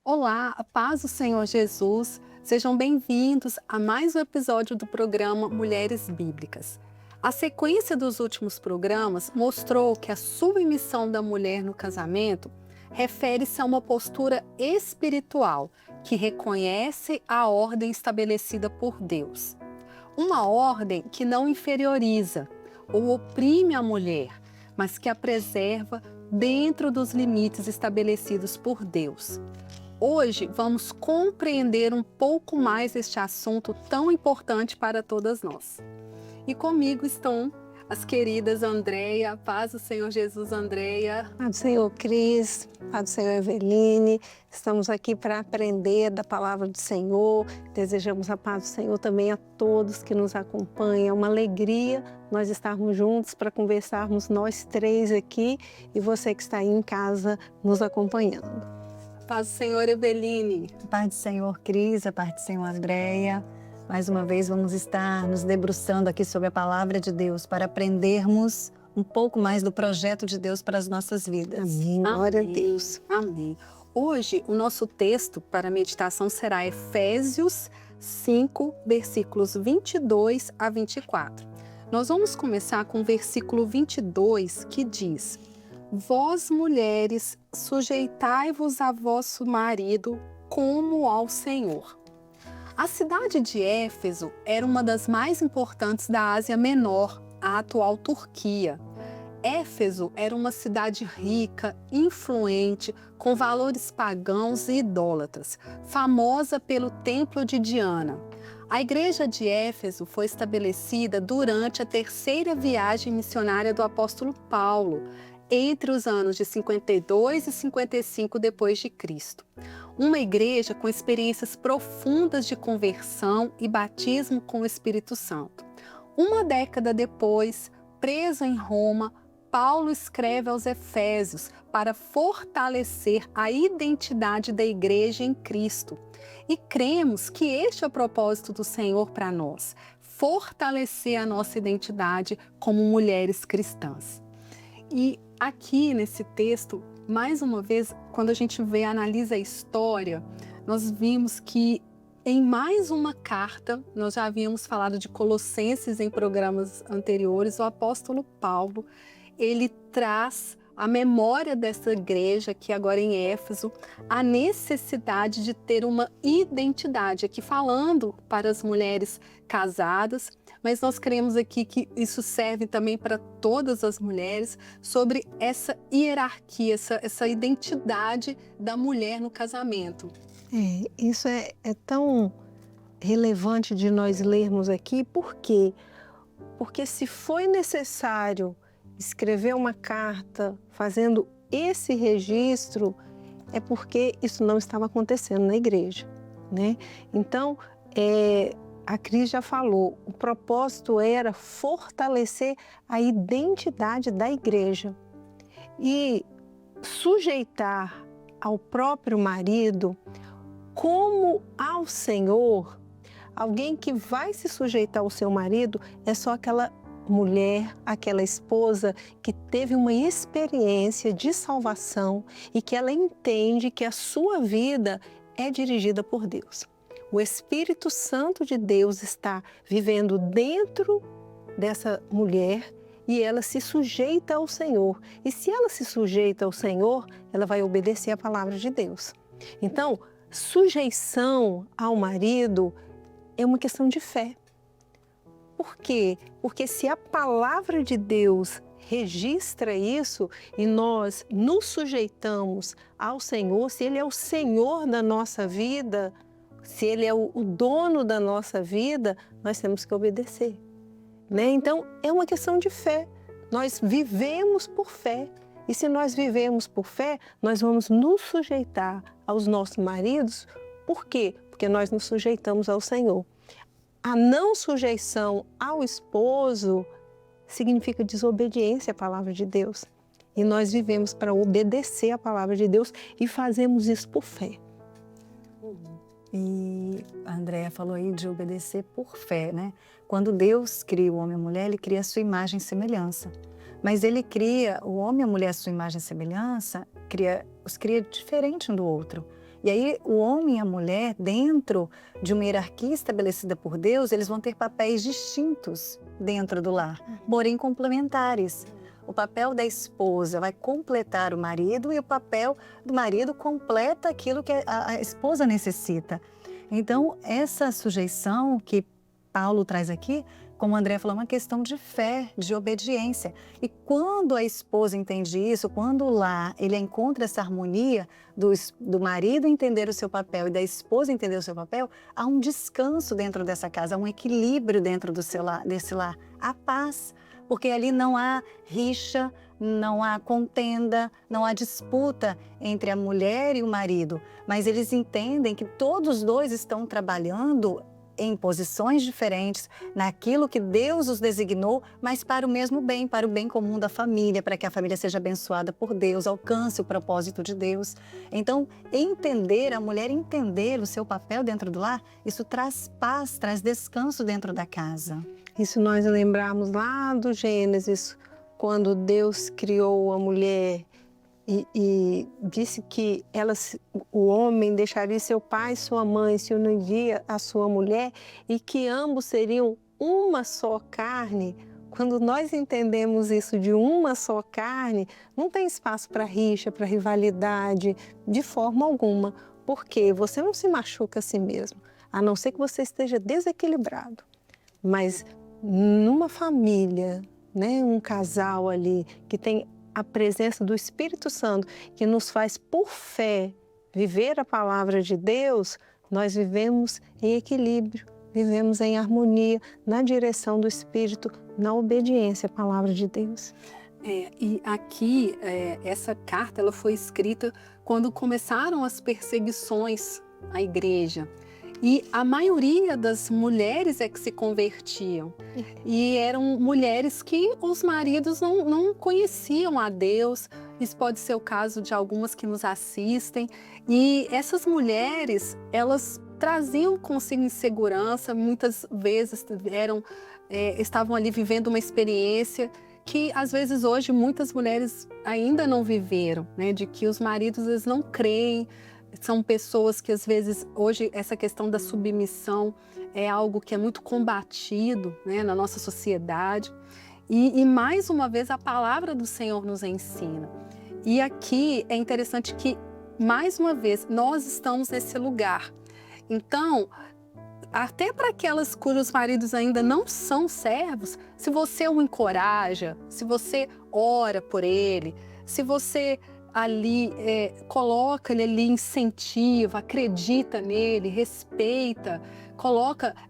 Olá, a paz do Senhor Jesus. Sejam bem-vindos a mais um episódio do programa Mulheres Bíblicas. A sequência dos últimos programas mostrou que a submissão da mulher no casamento refere-se a uma postura espiritual que reconhece a ordem estabelecida por Deus. Uma ordem que não inferioriza ou oprime a mulher, mas que a preserva dentro dos limites estabelecidos por Deus. Hoje vamos compreender um pouco mais este assunto tão importante para todas nós. E comigo estão as queridas Andréia, paz do Senhor Jesus, Andréia. Paz do Senhor Cris, paz do Senhor Eveline, estamos aqui para aprender da palavra do Senhor, desejamos a paz do Senhor também a todos que nos acompanham, é uma alegria nós estarmos juntos para conversarmos nós três aqui e você que está aí em casa nos acompanhando. Paz do Senhor Eveline. Paz do Senhor Cris, a paz do Senhor Andréia. Mais uma vez vamos estar nos debruçando aqui sobre a palavra de Deus para aprendermos um pouco mais do projeto de Deus para as nossas vidas. Amém. Glória a Deus. Amém. Hoje o nosso texto para a meditação será Efésios 5, versículos 22 a 24. Nós vamos começar com o versículo 22 que diz: Vós, mulheres, sujeitai-vos a vosso marido como ao Senhor. A cidade de Éfeso era uma das mais importantes da Ásia Menor, a atual Turquia. Éfeso era uma cidade rica, influente, com valores pagãos e idólatras, famosa pelo templo de Diana. A igreja de Éfeso foi estabelecida durante a terceira viagem missionária do apóstolo Paulo, entre os anos de 52 e 55 depois de Cristo. Uma igreja com experiências profundas de conversão e batismo com o Espírito Santo. Uma década depois, preso em Roma, Paulo escreve aos Efésios para fortalecer a identidade da igreja em Cristo. E cremos que este é o propósito do Senhor para nós, fortalecer a nossa identidade como mulheres cristãs. E aqui nesse texto, mais uma vez, quando a gente analisa a história, nós vimos que em mais uma carta, nós já havíamos falado de Colossenses em programas anteriores, o apóstolo Paulo, ele traz a memória dessa igreja, que agora em Éfeso, a necessidade de ter uma identidade, aqui falando para as mulheres casadas, mas nós queremos aqui que isso serve também para todas as mulheres, sobre essa hierarquia, essa identidade da mulher no casamento. Isso é tão relevante de nós lermos aqui, por quê? Porque se foi necessário escrever uma carta fazendo esse registro, é porque isso não estava acontecendo na igreja, né? Então, a Cris já falou, o propósito era fortalecer a identidade da igreja e sujeitar ao próprio marido como ao Senhor. Alguém que vai se sujeitar ao seu marido é só aquela mulher, aquela esposa que teve uma experiência de salvação e que ela entende que a sua vida é dirigida por Deus. O Espírito Santo de Deus está vivendo dentro dessa mulher e ela se sujeita ao Senhor. E se ela se sujeita ao Senhor, ela vai obedecer a palavra de Deus. Então, sujeição ao marido é uma questão de fé. Por quê? Porque se a palavra de Deus registra isso e nós nos sujeitamos ao Senhor, se Ele é o Senhor da nossa vida, se Ele é o dono da nossa vida, nós temos que obedecer, né? Então, é uma questão de fé. Nós vivemos por fé. E se nós vivemos por fé, nós vamos nos sujeitar aos nossos maridos. Por quê? Porque nós nos sujeitamos ao Senhor. A não sujeição ao esposo significa desobediência à palavra de Deus. E nós vivemos para obedecer à palavra de Deus e fazemos isso por fé. E a Andréa falou aí de obedecer por fé, né? Quando Deus cria o homem e a mulher, Ele cria a sua imagem e semelhança. Mas Ele cria o homem e a mulher a sua imagem e semelhança, os cria diferente um do outro. E aí o homem e a mulher, dentro de uma hierarquia estabelecida por Deus, eles vão ter papéis distintos dentro do lar, porém complementares. O papel da esposa vai completar o marido e o papel do marido completa aquilo que a esposa necessita. Então, essa sujeição que Paulo traz aqui, como a Andréa falou, é uma questão de fé, de obediência. E quando a esposa entende isso, quando lá ele encontra essa harmonia do marido entender o seu papel e da esposa entender o seu papel, há um descanso dentro dessa casa, há um equilíbrio dentro desse lar, há paz. Porque ali não há rixa, não há contenda, não há disputa entre a mulher e o marido, mas eles entendem que todos os dois estão trabalhando em posições diferentes, naquilo que Deus os designou, mas para o mesmo bem, para o bem comum da família, para que a família seja abençoada por Deus, alcance o propósito de Deus. Então, a mulher entender o seu papel dentro do lar, isso traz paz, traz descanso dentro da casa. Isso nós lembramos lá do Gênesis, quando Deus criou a mulher e disse que o homem deixaria seu pai e sua mãe, se uniria à sua mulher e que ambos seriam uma só carne. Quando nós entendemos isso de uma só carne, não tem espaço para rixa, para rivalidade, de forma alguma, porque você não se machuca a si mesmo, a não ser que você esteja desequilibrado. Mas numa família, né, um casal ali que tem a presença do Espírito Santo, que nos faz por fé viver a palavra de Deus, nós vivemos em equilíbrio, vivemos em harmonia, na direção do Espírito, na obediência à palavra de Deus. E aqui, essa carta ela foi escrita quando começaram as perseguições à igreja. E a maioria das mulheres é que se convertiam. E eram mulheres que os maridos não conheciam a Deus. Isso pode ser o caso de algumas que nos assistem. E essas mulheres, elas traziam consigo insegurança, muitas vezes estavam ali vivendo uma experiência que às vezes hoje muitas mulheres ainda não viveram, né? De que os maridos eles não creem. São pessoas que às vezes, hoje, essa questão da submissão é algo que é muito combatido, né, na nossa sociedade. E mais uma vez a palavra do Senhor nos ensina. E aqui é interessante que, mais uma vez, nós estamos nesse lugar. Então, até para aquelas cujos maridos ainda não são servos, se você o encoraja, se você ora por ele, se você ali coloca ele ali, incentiva, acredita nele, respeita,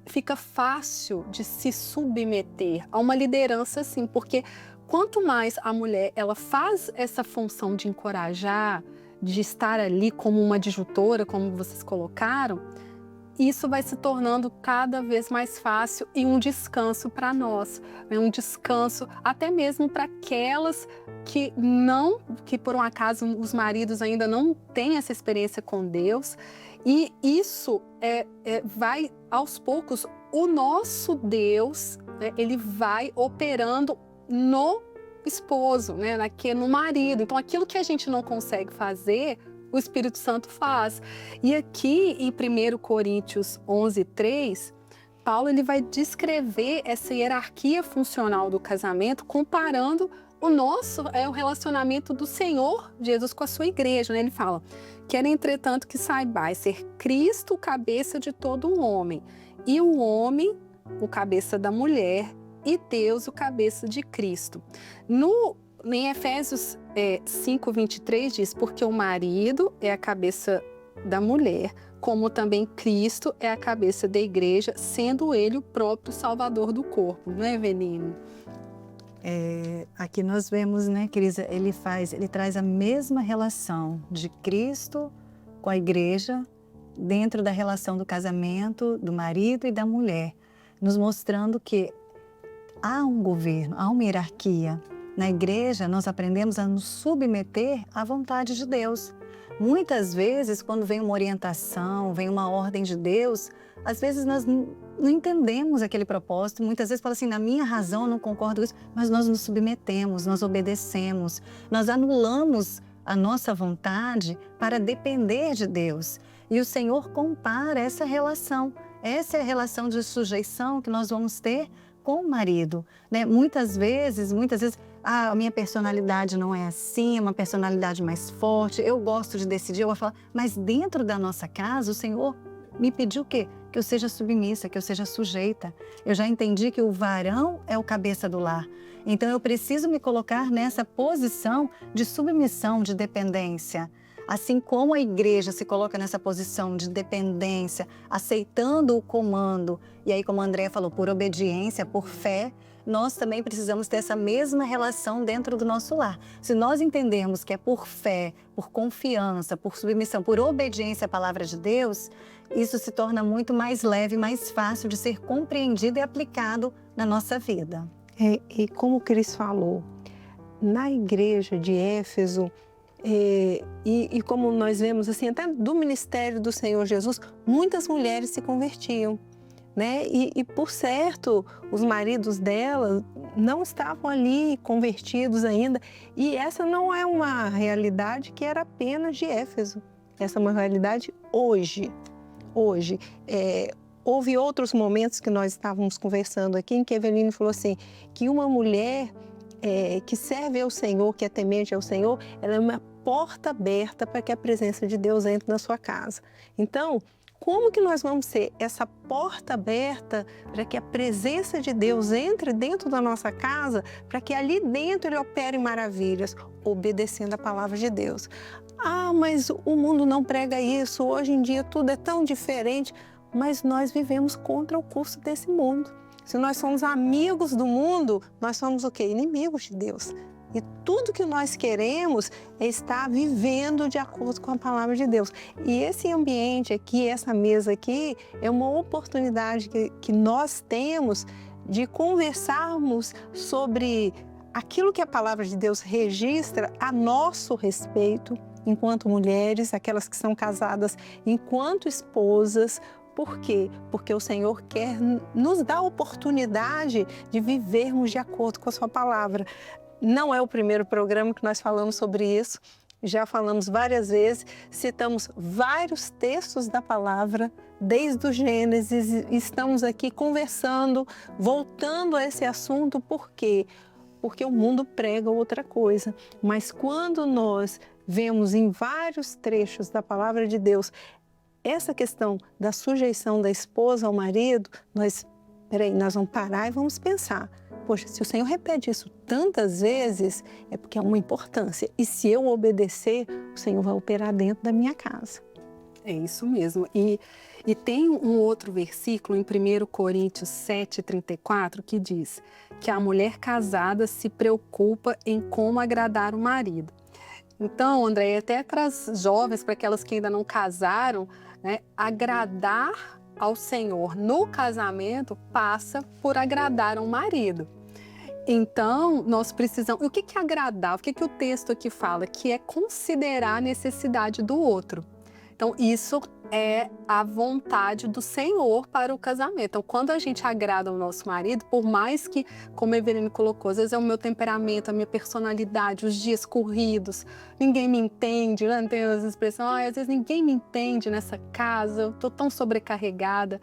fica fácil de se submeter a uma liderança assim, porque quanto mais a mulher ela faz essa função de encorajar, de estar ali como uma adjutora, como vocês colocaram, isso vai se tornando cada vez mais fácil e um descanso para nós, um descanso até mesmo para aquelas que por um acaso os maridos ainda não têm essa experiência com Deus. E isso vai aos poucos, o nosso Deus, né, ele vai operando no esposo, né, no marido. Então aquilo que a gente não consegue fazer, o Espírito Santo faz. E aqui em 1 Coríntios 11:3, Paulo ele vai descrever essa hierarquia funcional do casamento, comparando o relacionamento do Senhor Jesus com a sua igreja, né? Ele fala: quero, entretanto, que saibais ser Cristo o cabeça de todo um homem, e o homem o cabeça da mulher, e Deus o cabeça de Cristo. Em Efésios 5:23 diz: porque o marido é a cabeça da mulher, como também Cristo é a cabeça da igreja, sendo ele o próprio Salvador do corpo. Não é, Eveline? Aqui nós vemos, né, Cris, ele traz a mesma relação de Cristo com a igreja dentro da relação do casamento, do marido e da mulher, nos mostrando que há um governo, há uma hierarquia. Na igreja, nós aprendemos a nos submeter à vontade de Deus. Muitas vezes, quando vem uma orientação, vem uma ordem de Deus, às vezes nós não entendemos aquele propósito. Muitas vezes fala assim, na minha razão eu não concordo com isso, mas nós nos submetemos, nós obedecemos, nós anulamos a nossa vontade para depender de Deus. E o Senhor compara essa relação. Essa é a relação de sujeição que nós vamos ter com o marido, né? Muitas vezes, a minha personalidade não é assim, é uma personalidade mais forte, eu gosto de decidir, eu vou falar, mas dentro da nossa casa, o Senhor me pediu o quê? Que eu seja submissa, que eu seja sujeita. Eu já entendi que o varão é o cabeça do lar. Então eu preciso me colocar nessa posição de submissão, de dependência. Assim como a igreja se coloca nessa posição de dependência, aceitando o comando, e aí como a Andréa falou, por obediência, por fé, nós também precisamos ter essa mesma relação dentro do nosso lar. Se nós entendermos que é por fé, por confiança, por submissão, por obediência à palavra de Deus, isso se torna muito mais leve, mais fácil de ser compreendido e aplicado na nossa vida. E como o Cris falou, na igreja de Éfeso, e como nós vemos assim, até do ministério do Senhor Jesus, muitas mulheres se convertiam, né? E por certo, os maridos dela não estavam ali convertidos ainda. E essa não é uma realidade que era apenas de Éfeso. Essa é uma realidade hoje. Houve outros momentos que nós estávamos conversando aqui, em que a Eveline falou assim, que uma mulher que serve ao Senhor, que é temente ao Senhor, ela é uma porta aberta para que a presença de Deus entre na sua casa. Então, como que nós vamos ser essa porta aberta para que a presença de Deus entre dentro da nossa casa, para que ali dentro Ele opere maravilhas, obedecendo a palavra de Deus? Ah, mas o mundo não prega isso, hoje em dia tudo é tão diferente, mas nós vivemos contra o curso desse mundo. Se nós somos amigos do mundo, nós somos o quê? Inimigos de Deus. E tudo que nós queremos é estar vivendo de acordo com a palavra de Deus. E esse ambiente aqui, essa mesa aqui, é uma oportunidade que nós temos de conversarmos sobre aquilo que a palavra de Deus registra a nosso respeito, enquanto mulheres, aquelas que são casadas enquanto esposas. Por quê? Porque o Senhor quer nos dar a oportunidade de vivermos de acordo com a sua palavra. Não é o primeiro programa que nós falamos sobre isso, já falamos várias vezes, citamos vários textos da palavra, desde o Gênesis, estamos aqui conversando, voltando a esse assunto, por quê? Porque o mundo prega outra coisa, mas quando nós vemos em vários trechos da palavra de Deus essa questão da sujeição da esposa ao marido, nós vamos parar e vamos pensar. Poxa, se o Senhor repete isso tantas vezes, é porque há uma importância. E se eu obedecer, o Senhor vai operar dentro da minha casa. É isso mesmo. E tem um outro versículo em 1 Coríntios 7,34 que diz que a mulher casada se preocupa em como agradar o marido. Então, André, até para as jovens, para aquelas que ainda não casaram, né, agradar ao Senhor no casamento passa por agradar ao marido. Então, nós precisamos... O que é agradar? O que o texto aqui fala? Que é considerar a necessidade do outro. Então, isso é a vontade do Senhor para o casamento. Então, quando a gente agrada o nosso marido, por mais que, como a Eveline colocou, às vezes é o meu temperamento, a minha personalidade, os dias corridos, ninguém me entende, né? Tem as expressões, às vezes ninguém me entende nessa casa, eu estou tão sobrecarregada,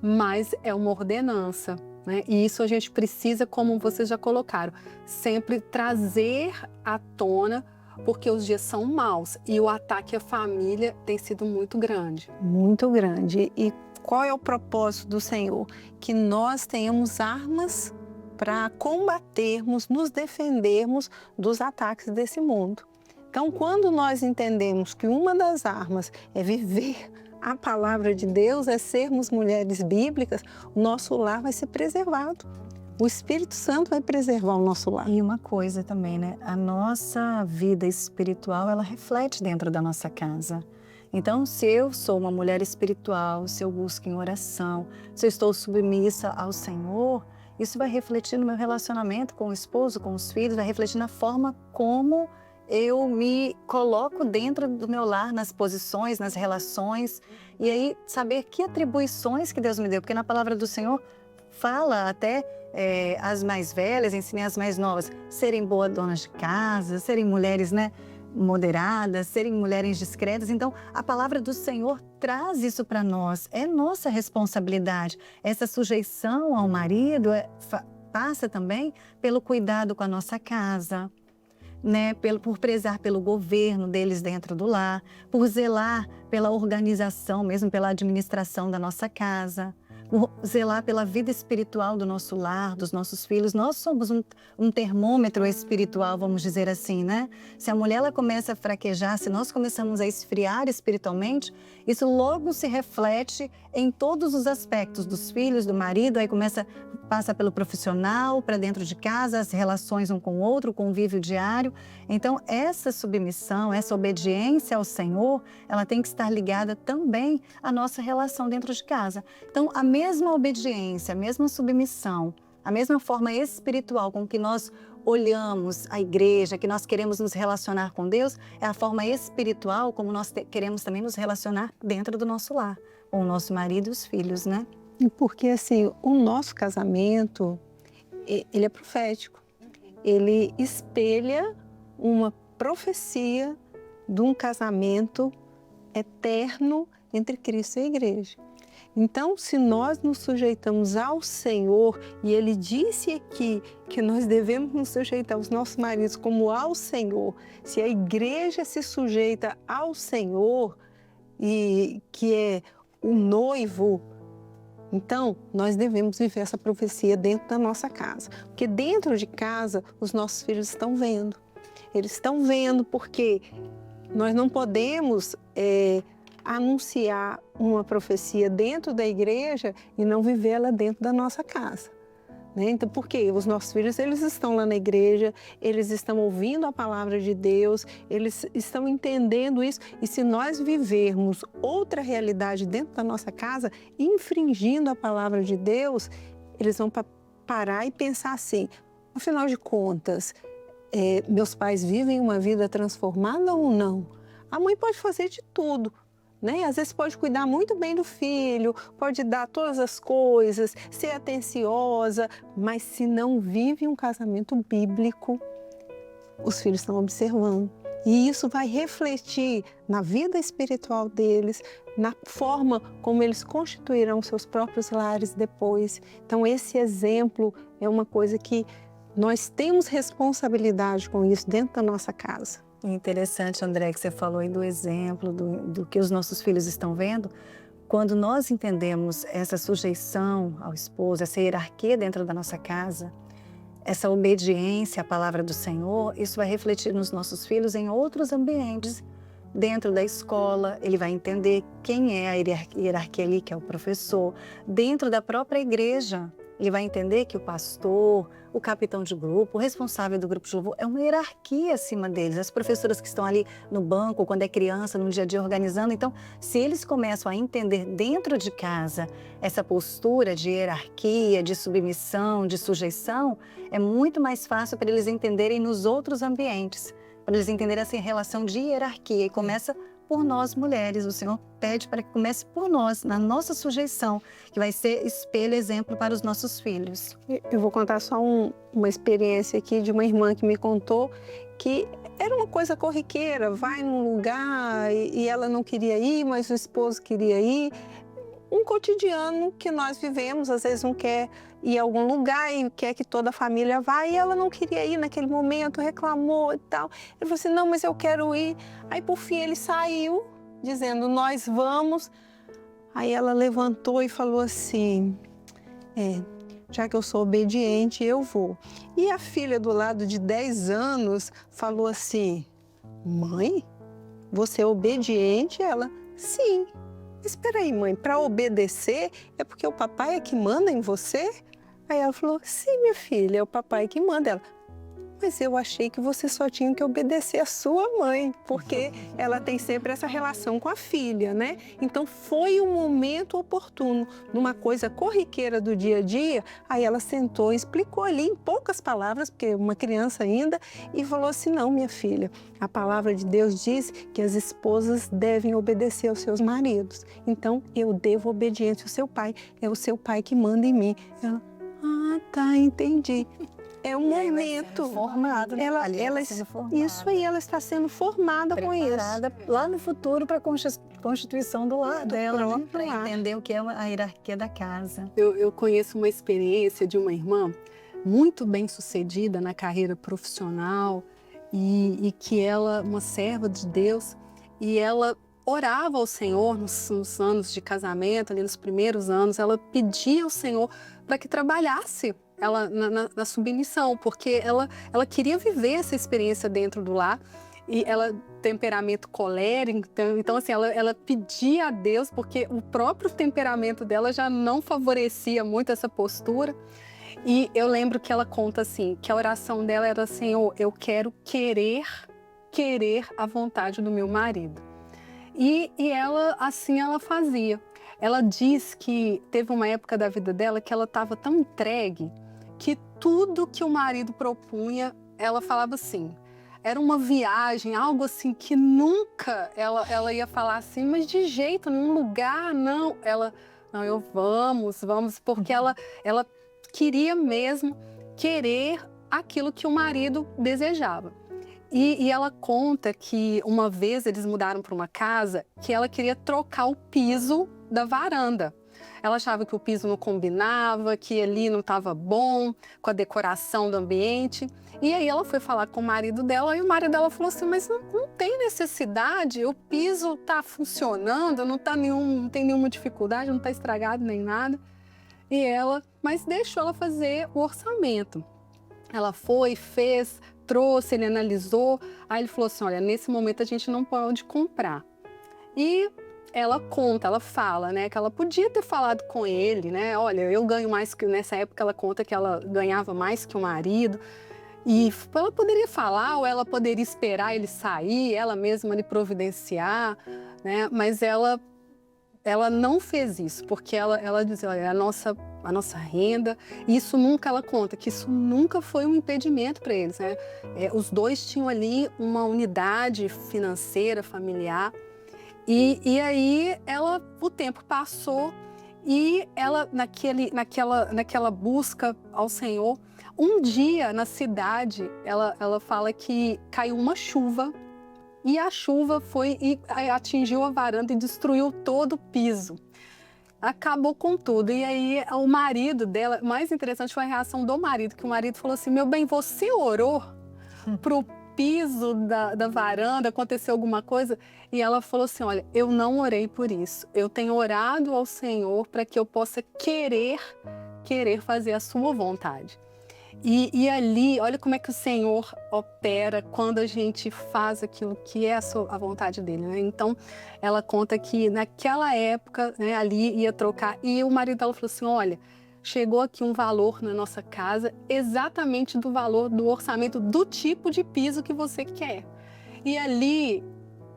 mas é uma ordenança, né? E isso a gente precisa, como vocês já colocaram, sempre trazer à tona, porque os dias são maus e o ataque à família tem sido muito grande. Muito grande. E qual é o propósito do Senhor? Que nós tenhamos armas para combatermos, nos defendermos dos ataques desse mundo. Então, quando nós entendemos que uma das armas é viver a palavra de Deus, é sermos mulheres bíblicas, o nosso lar vai ser preservado. O Espírito Santo vai preservar o nosso lar. E uma coisa também, né? A nossa vida espiritual, ela reflete dentro da nossa casa. Então, se eu sou uma mulher espiritual, se eu busco em oração, se eu estou submissa ao Senhor, isso vai refletir no meu relacionamento com o esposo, com os filhos, vai refletir na forma como eu me coloco dentro do meu lar, nas posições, nas relações, e aí saber que atribuições que Deus me deu, porque na palavra do Senhor fala até as mais velhas, ensinei as mais novas, serem boas donas de casa, serem mulheres, né, moderadas, serem mulheres discretas. Então, a palavra do Senhor traz isso para nós, é nossa responsabilidade. Essa sujeição ao marido passa também pelo cuidado com a nossa casa, né, por prezar pelo governo deles dentro do lar, por zelar pela organização, mesmo pela administração da nossa casa, por zelar pela vida espiritual do nosso lar, dos nossos filhos. Nós somos um termômetro espiritual, vamos dizer assim, né? Se a mulher ela começa a fraquejar, se nós começamos a esfriar espiritualmente, isso logo se reflete em todos os aspectos dos filhos, do marido, aí passa pelo profissional, para dentro de casa, as relações um com o outro, o convívio diário. Então, essa submissão, essa obediência ao Senhor, ela tem que estar ligada também à nossa relação dentro de casa. Então, a mesma obediência, a mesma submissão, a mesma forma espiritual com que nós olhamos a igreja, que nós queremos nos relacionar com Deus, é a forma espiritual como nós queremos também nos relacionar dentro do nosso lar, com o nosso marido e os filhos, né? Porque assim, o nosso casamento, ele é profético. Ele espelha uma profecia de um casamento eterno entre Cristo e a igreja. Então, se nós nos sujeitamos ao Senhor, e Ele disse aqui que nós devemos nos sujeitar aos nossos maridos como ao Senhor, se a igreja se sujeita ao Senhor, e que é o noivo, então nós devemos viver essa profecia dentro da nossa casa. Porque dentro de casa, os nossos filhos estão vendo. Eles estão vendo porque nós não podemos anunciar uma profecia dentro da igreja e não vivê-la dentro da nossa casa, né? Então, por quê? Os nossos filhos, eles estão lá na igreja, eles estão ouvindo a palavra de Deus, eles estão entendendo isso, e se nós vivermos outra realidade dentro da nossa casa, infringindo a palavra de Deus, eles vão parar e pensar assim, afinal de contas, meus pais vivem uma vida transformada ou não? A mãe pode fazer de tudo, né? Às vezes pode cuidar muito bem do filho, pode dar todas as coisas, ser atenciosa, mas se não vive um casamento bíblico, os filhos estão observando. E isso vai refletir na vida espiritual deles, na forma como eles constituirão seus próprios lares depois. Então, esse exemplo é uma coisa que nós temos responsabilidade com isso dentro da nossa casa. Interessante, André, que você falou aí do exemplo, do que os nossos filhos estão vendo. Quando nós entendemos essa sujeição ao esposo, essa hierarquia dentro da nossa casa, essa obediência à palavra do Senhor, isso vai refletir nos nossos filhos em outros ambientes. Dentro da escola, ele vai entender quem é a hierarquia ali, que é o professor. Dentro da própria igreja, ele vai entender que o pastor, o capitão de grupo, o responsável do grupo de louvor, é uma hierarquia acima deles. As professoras que estão ali no banco, quando é criança, no dia a dia organizando. Então, se eles começam a entender dentro de casa essa postura de hierarquia, de submissão, de sujeição, é muito mais fácil para eles entenderem nos outros ambientes, para eles entenderem essa relação de hierarquia. E começa por nós mulheres. O Senhor pede para que comece por nós, na nossa sujeição, que vai ser espelho, exemplo para os nossos filhos. Eu vou contar só uma experiência aqui de uma irmã que me contou que era uma coisa corriqueira, vai num lugar e ela não queria ir, mas o esposo queria ir. Um cotidiano que nós vivemos, às vezes um quer ir a algum lugar e quer que toda a família vá, e ela não queria ir naquele momento, reclamou e tal. Ele falou assim, não, mas eu quero ir. Aí, por fim, ele saiu, dizendo, nós vamos. Aí ela levantou e falou assim, já que eu sou obediente, eu vou. E a filha do lado de 10 anos falou assim, mãe, você é obediente? Ela, sim. Espera aí, mãe, para obedecer é porque o papai é que manda em você? Aí ela falou, sim, minha filha, é o papai que manda. Ela, mas eu achei que você só tinha que obedecer a sua mãe, porque ela tem sempre essa relação com a filha, né? Então foi um momento oportuno, numa coisa corriqueira do dia a dia, aí ela sentou e explicou ali em poucas palavras, porque uma criança ainda, e falou assim, não, minha filha, a palavra de Deus diz que as esposas devem obedecer aos seus maridos, então eu devo obediência ao seu pai, é o seu pai que manda em mim. Ela, tá, entendi. É um momento. Formado, né? Isso aí, ela está sendo formada com isso. Preparada lá no futuro para a constituição do lar dela, né? Para lar. entender o que é a hierarquia da casa. Eu conheço uma experiência de uma irmã muito bem sucedida na carreira profissional e que ela, uma serva de Deus, e ela orava ao Senhor nos anos de casamento, ali nos primeiros anos, ela pedia ao Senhor para que trabalhasse ela na submissão, porque ela queria viver essa experiência dentro do lar, e ela temperamento colérico, então assim, ela pedia a Deus, porque o próprio temperamento dela já não favorecia muito essa postura. E eu lembro que ela conta assim, que a oração dela era: Senhor, eu quero querer a vontade do meu marido. E ela, assim, ela fazia. Ela diz que teve uma época da vida dela que ela estava tão entregue que tudo que o marido propunha, ela falava assim. Era uma viagem, algo assim que nunca ela ia falar assim, mas de jeito nenhum, lugar, não. Não, vamos, porque ela queria mesmo querer aquilo que o marido desejava. E ela conta que uma vez eles mudaram para uma casa que ela queria trocar o piso da varanda. Ela achava que o piso não combinava, que ali não estava bom com a decoração do ambiente. E aí ela foi falar com o marido dela e o marido dela falou assim, mas não tem necessidade, o piso está funcionando, não tem nenhuma dificuldade, não está estragado nem nada. E ela, mas deixou ela fazer o orçamento. Ela foi, fez, trouxe, ele analisou, aí ele falou assim, olha, nesse momento a gente não pode comprar. E ela conta, ela fala, né, que ela podia ter falado com ele, né, olha, eu ganho mais que, nessa época ela conta que ela ganhava mais que o marido, e ela poderia falar, ou ela poderia esperar ele sair, ela mesma lhe providenciar, né, mas ela não fez isso, porque ela dizia, olha, a nossa renda, isso nunca, ela conta que isso nunca foi um impedimento para eles, né? Os dois tinham ali uma unidade financeira, familiar, e aí o tempo passou e ela, naquela busca ao Senhor, um dia na cidade, ela fala que caiu uma chuva, e a chuva foi e atingiu a varanda e destruiu todo o piso. Acabou com tudo. E aí o marido dela, mais interessante foi a reação do marido, que o marido falou assim, meu bem, você orou pro piso da varanda, aconteceu alguma coisa? E ela falou assim, olha, eu não orei por isso. Eu tenho orado ao Senhor para que eu possa querer fazer a sua vontade. E ali, olha como é que o Senhor opera quando a gente faz aquilo que é a vontade dele, né? Então, ela conta que naquela época, né, ali ia trocar, e o marido dela falou assim, olha, chegou aqui um valor na nossa casa exatamente do valor do orçamento do tipo de piso que você quer. E ali,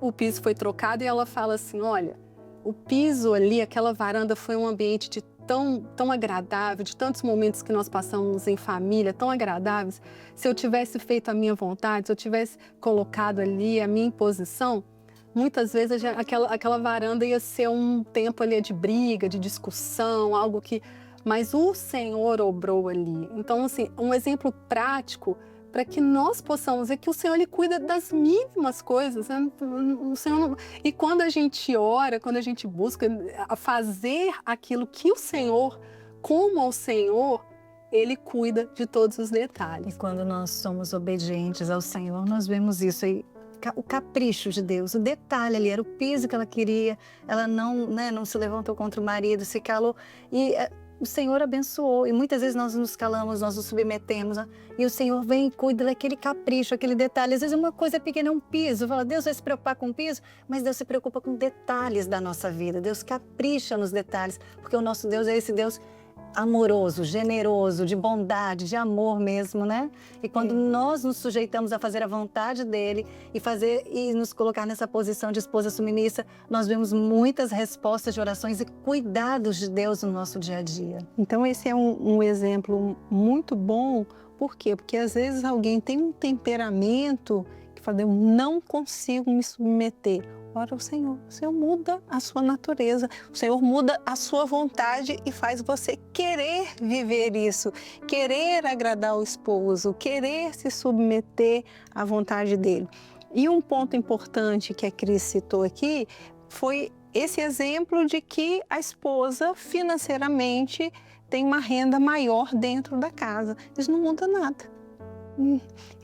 o piso foi trocado e ela fala assim, olha, o piso ali, aquela varanda foi um ambiente de tão agradável, de tantos momentos que nós passamos em família, tão agradáveis. Se eu tivesse feito a minha vontade, se eu tivesse colocado ali a minha imposição, muitas vezes aquela varanda ia ser um tempo ali de briga, de discussão, algo que... Mas o Senhor obrou ali. Então, assim, um exemplo prático para que nós possamos ver que o Senhor, Ele cuida das mínimas coisas, né? O Senhor não... E quando a gente ora, quando a gente busca fazer aquilo que o Senhor, como ao Senhor, Ele cuida de todos os detalhes. E quando nós somos obedientes ao Senhor, nós vemos isso aí, o capricho de Deus, o detalhe ali, era o piso que ela queria, ela não se levantou contra o marido, se calou, e o Senhor abençoou, e muitas vezes nós nos calamos, nós nos submetemos, né? E o Senhor vem e cuida daquele capricho, aquele detalhe. Às vezes uma coisa pequena é um piso, fala, Deus vai se preocupar com o piso, mas Deus se preocupa com detalhes da nossa vida, Deus capricha nos detalhes, porque o nosso Deus é esse Deus amoroso, generoso, de bondade, de amor mesmo, né? E quando nós nos sujeitamos a fazer a vontade dele e nos colocar nessa posição de esposa submissa, nós vemos muitas respostas de orações e cuidados de Deus no nosso dia a dia. Então esse é um exemplo muito bom. Por quê? Porque às vezes alguém tem um temperamento que fala, eu não consigo me submeter. Ora, o Senhor muda a sua natureza, o Senhor muda a sua vontade e faz você querer viver isso, querer agradar o esposo, querer se submeter à vontade dele. E um ponto importante que a Cris citou aqui foi esse exemplo de que a esposa financeiramente tem uma renda maior dentro da casa. Isso não muda nada.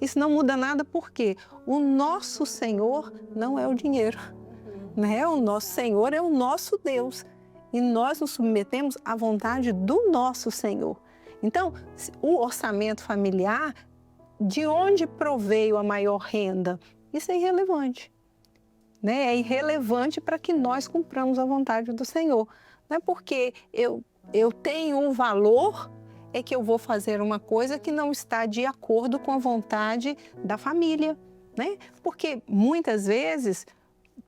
Isso não muda nada porque o nosso Senhor não é o dinheiro. Né? O nosso Senhor é o nosso Deus e nós nos submetemos à vontade do nosso Senhor. Então, o orçamento familiar, de onde proveio a maior renda? Isso é irrelevante. Né? É irrelevante para que nós cumpramos a vontade do Senhor. Não é porque eu tenho um valor é que eu vou fazer uma coisa que não está de acordo com a vontade da família. Né? Porque muitas vezes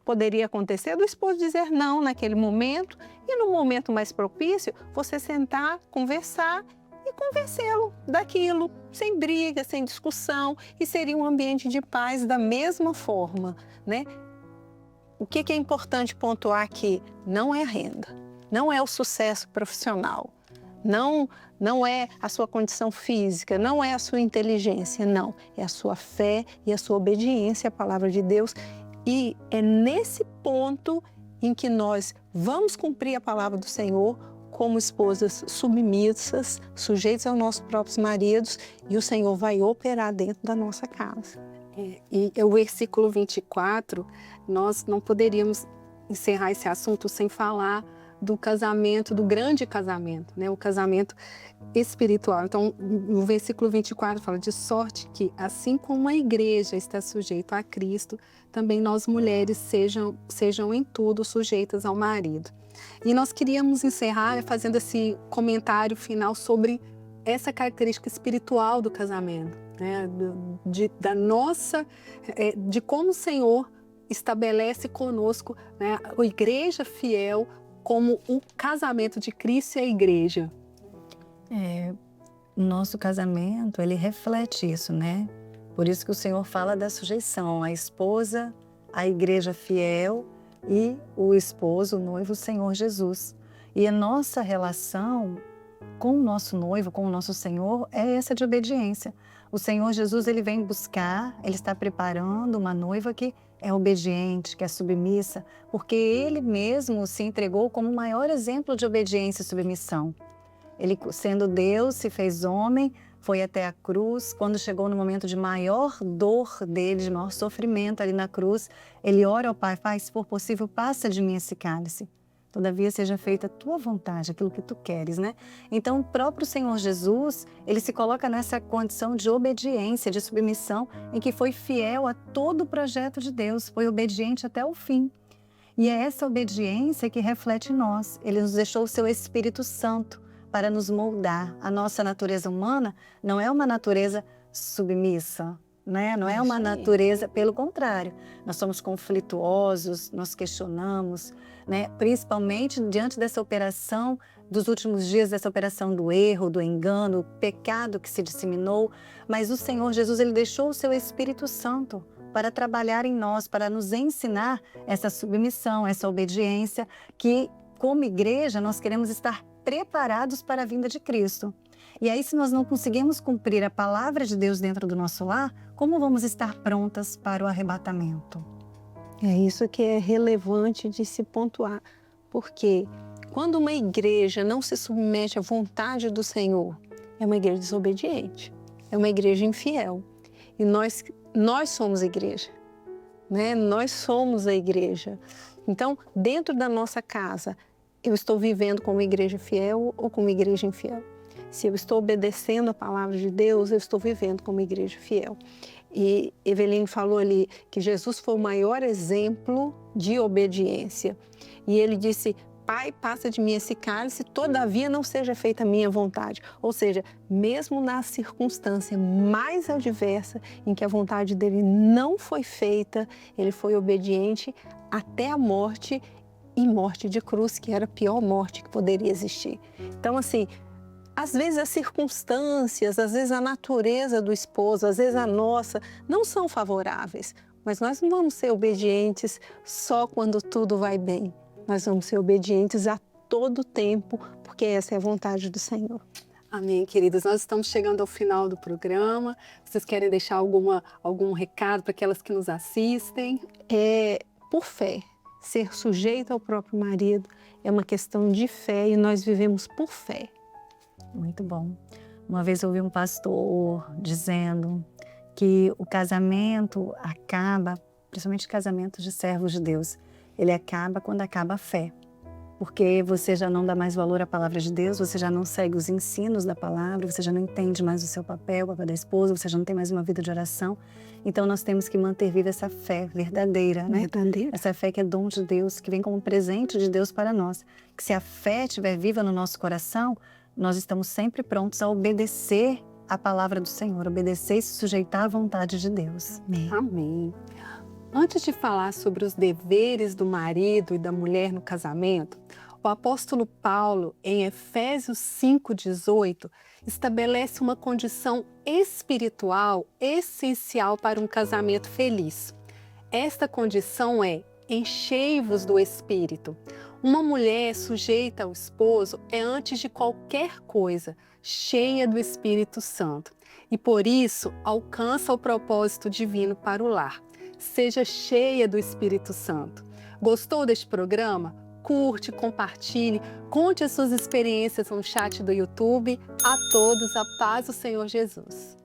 poderia acontecer do esposo dizer não naquele momento e no momento mais propício você sentar, conversar e convencê-lo daquilo, sem briga, sem discussão, e seria um ambiente de paz da mesma forma, né? O que é importante pontuar aqui? Não é a renda, não é o sucesso profissional, não é a sua condição física, não é a sua inteligência, não. É a sua fé e a sua obediência à palavra de Deus. E é nesse ponto em que nós vamos cumprir a palavra do Senhor como esposas submissas, sujeitas aos nossos próprios maridos, e o Senhor vai operar dentro da nossa casa. E o versículo 24, nós não poderíamos encerrar esse assunto sem falar do casamento, do grande casamento, né? O casamento espiritual. Então, no versículo 24 fala de sorte que, assim como a igreja está sujeita a Cristo, também nós mulheres sejam em tudo sujeitas ao marido. E nós queríamos encerrar fazendo esse comentário final sobre essa característica espiritual do casamento, né? De como o Senhor estabelece conosco, né, a igreja fiel como o casamento de Cristo e a igreja. O nosso casamento, ele reflete isso, né? Por isso que o Senhor fala da sujeição, a esposa, a igreja fiel e o esposo, o noivo, o Senhor Jesus. E a nossa relação com o nosso noivo, com o nosso Senhor, é essa de obediência. O Senhor Jesus, ele vem buscar, ele está preparando uma noiva que é obediente, que é submissa, porque ele mesmo se entregou como o maior exemplo de obediência e submissão. Ele, sendo Deus, se fez homem, foi até a cruz. Quando chegou no momento de maior dor dele, de maior sofrimento ali na cruz, ele ora ao Pai, Pai, se for possível, passa de mim esse cálice. Todavia seja feita a tua vontade, aquilo que tu queres, né? Então, o próprio Senhor Jesus, ele se coloca nessa condição de obediência, de submissão, em que foi fiel a todo o projeto de Deus, foi obediente até o fim. E é essa obediência que reflete em nós. Ele nos deixou o seu Espírito Santo para nos moldar. A nossa natureza humana não é uma natureza submissa, né? Não é uma natureza, pelo contrário, nós somos conflituosos, nós questionamos, né? Principalmente diante dessa operação, dos últimos dias, dessa operação do erro, do engano, o pecado que se disseminou, mas o Senhor Jesus, ele deixou o seu Espírito Santo para trabalhar em nós, para nos ensinar essa submissão, essa obediência, que como igreja nós queremos estar preparados para a vinda de Cristo. E aí, se nós não conseguimos cumprir a palavra de Deus dentro do nosso lar, como vamos estar prontas para o arrebatamento? É isso que é relevante de se pontuar, porque quando uma igreja não se submete à vontade do Senhor, é uma igreja desobediente, é uma igreja infiel. E nós somos igreja, né? Nós somos a igreja. Então, dentro da nossa casa, eu estou vivendo como igreja fiel ou como igreja infiel? Se eu estou obedecendo a palavra de Deus, eu estou vivendo como igreja fiel. E Eveline falou ali que Jesus foi o maior exemplo de obediência. E ele disse, Pai, passa de mim esse cálice, todavia não seja feita a minha vontade. Ou seja, mesmo na circunstância mais adversa, em que a vontade dele não foi feita, ele foi obediente até a morte, e morte de cruz, que era a pior morte que poderia existir. Então, assim, às vezes as circunstâncias, às vezes a natureza do esposo, às vezes a nossa, não são favoráveis, mas nós não vamos ser obedientes só quando tudo vai bem. Nós vamos ser obedientes a todo tempo, porque essa é a vontade do Senhor. Amém, queridos. Nós estamos chegando ao final do programa. Vocês querem deixar algum recado para aquelas que nos assistem? Por fé, ser sujeito ao próprio marido é uma questão de fé e nós vivemos por fé. Muito bom. Uma vez eu ouvi um pastor dizendo que o casamento acaba, principalmente casamento de servos de Deus, ele acaba quando acaba a fé. Porque você já não dá mais valor à palavra de Deus, você já não segue os ensinos da palavra, você já não entende mais o seu papel, o papel da esposa, você já não tem mais uma vida de oração. Então nós temos que manter viva essa fé verdadeira, né? Verdadeira. Essa fé que é dom de Deus, que vem como presente de Deus para nós. Que se a fé estiver viva no nosso coração, nós estamos sempre prontos a obedecer a palavra do Senhor, obedecer e se sujeitar à vontade de Deus. Amém. Amém. Antes de falar sobre os deveres do marido e da mulher no casamento, o apóstolo Paulo, em Efésios 5,18, estabelece uma condição espiritual essencial para um casamento feliz. Esta condição é: enchei-vos do Espírito. Uma mulher sujeita ao esposo é, antes de qualquer coisa, cheia do Espírito Santo e, por isso, alcança o propósito divino para o lar. Seja cheia do Espírito Santo. Gostou deste programa? Curte, compartilhe, conte as suas experiências no chat do YouTube. A todos, a paz do Senhor Jesus.